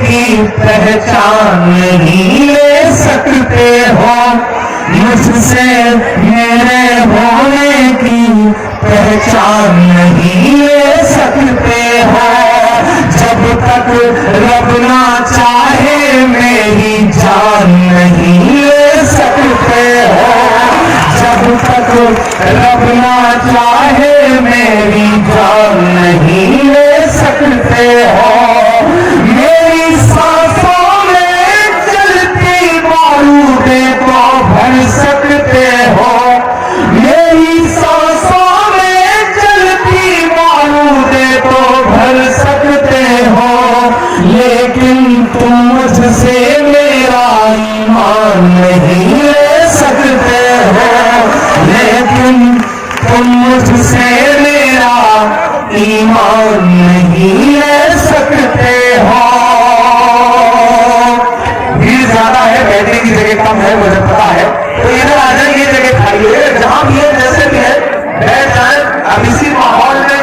की पहचान नहीं ले सकते हो, मुझसे मेरे होने की पहचान नहीं ले सकते हो। जब तक रब ना चाहे मेरी जान नहीं ले सकते हो, जब तक रब ना चाहे मेरी जान नहीं ले सकते हो। मेरी सांसों में चलती बारूदें तो भर सकते हो, मेरी सांसों में चलती बारूदें तो भर सकते हो, लेकिन तुम मुझसे मेरा ईमान नहीं ले सकते हो, लेकिन तुम मुझसे मेरा ईमान नहीं ले सकते हो। भीड़ ज्यादा है, बैठने की जगह कम है, मुझे पता है, तो इधर आ जाए, ये जगह खाली है, जहां भी है जैसे भी है बैठ जाए। अब इसी माहौल में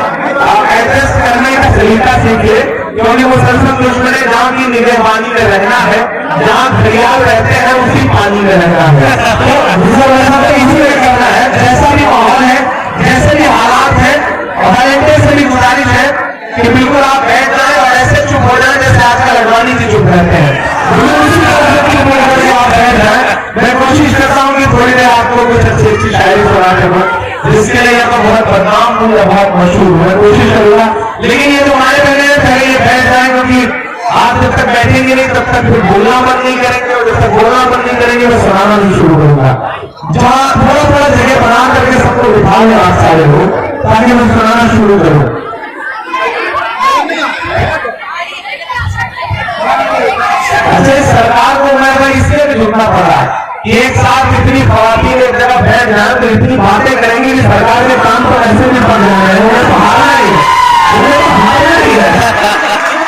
एड्रेस करने का सलीका सीखिए, क्योंकि वो मुसलसल दुश्मन है, जहां की निगहबानी में रहना है, जहां घड़ियाल रहते हैं उसी पानी में रहना है, तो इसीलिए करना है। जैसा भी माहौल है, जैसे भी हालात है, और वॉलंटियर से भी गुजारिश है कि बिल्कुल आप बैठ जाए और ऐसे चुप हो जाए जैसे आजकल अडवाणी जी चुप रहते हैं, आप बैठ जाए। मैं कोशिश करता हूँ कि थोड़ी देर आपको कुछ अच्छी शायरी सुनाने को, जिसके लिए या तो बहुत बदनाम हूँ या बहुत मशहूर हूँ, मैं कोशिश करूंगा, लेकिन ये जो हमारे पहले ये बैठ जाए, क्योंकि आप जब तक बैठेंगे नहीं तब तक फिर बोलना बंद नहीं करेंगे, और जब तक बोलना बंद नहीं करेंगे मैं सुनाना नहीं शुरू करूंगा। जहां थोड़ा थोड़ा जगह बना करके सबको बिठा लें आप सारे लोग, ताकि मैं सुनाना शुरू करूं। अच्छा, सरकार को मैं इसलिए भी झुकना पड़ रहा है कि एक साथ इतनी खवातीन एक जगह बैठ जाए तो इतनी बातें करेंगी कि सरकार के काम तो ऐसे भी पड़ रहे हैं, उन्हें सहारा नहीं है,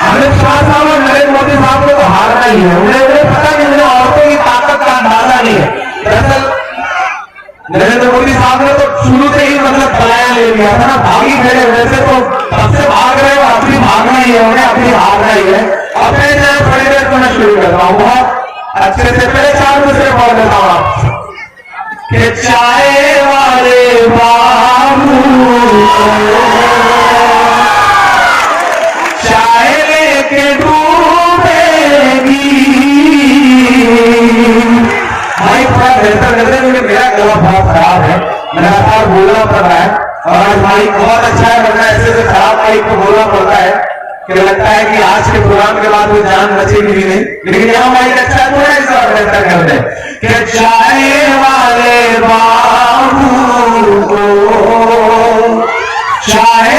अमित शाह साहब और नरेंद्र मोदी साहब को तो हारना ही है, उन्हें पता नहीं, उन्हें औरतों की ताकत का अंदाजा नहीं है। दरअसल नरेंद्र मोदी साहब ने तो शुरू से ही मतलब पलाया ले लिया था ना, भागी खड़े, वैसे तो सबसे भाग रहे हो, अपनी भागना ही है, उन्हें अपनी हारना ही है। अब मैं थोड़ी देर को मैं शुरू करता हूँ, बहुत अच्छे से पहले 4 दूसरे बोल देता हूँ आप कि चाय वाले बाबू चाय लेके डूबेगी, भाई थोड़ा बेहतर कर दे, क्योंकि मेरा गला बहुत खराब है, मेरा साथ बोलना पड़ रहा है, और आज भाई बहुत अच्छा है, वरना ऐसे से खराब माइक को बोलना पड़ता है कि लगता है कि आज के प्रोग्राम के बाद वो जान बचेगी भी नहीं, लेकिन यहाँ माइक अच्छा थोड़ा इस बार बेहतर कर दे कि चाय वाले बाबू को चाय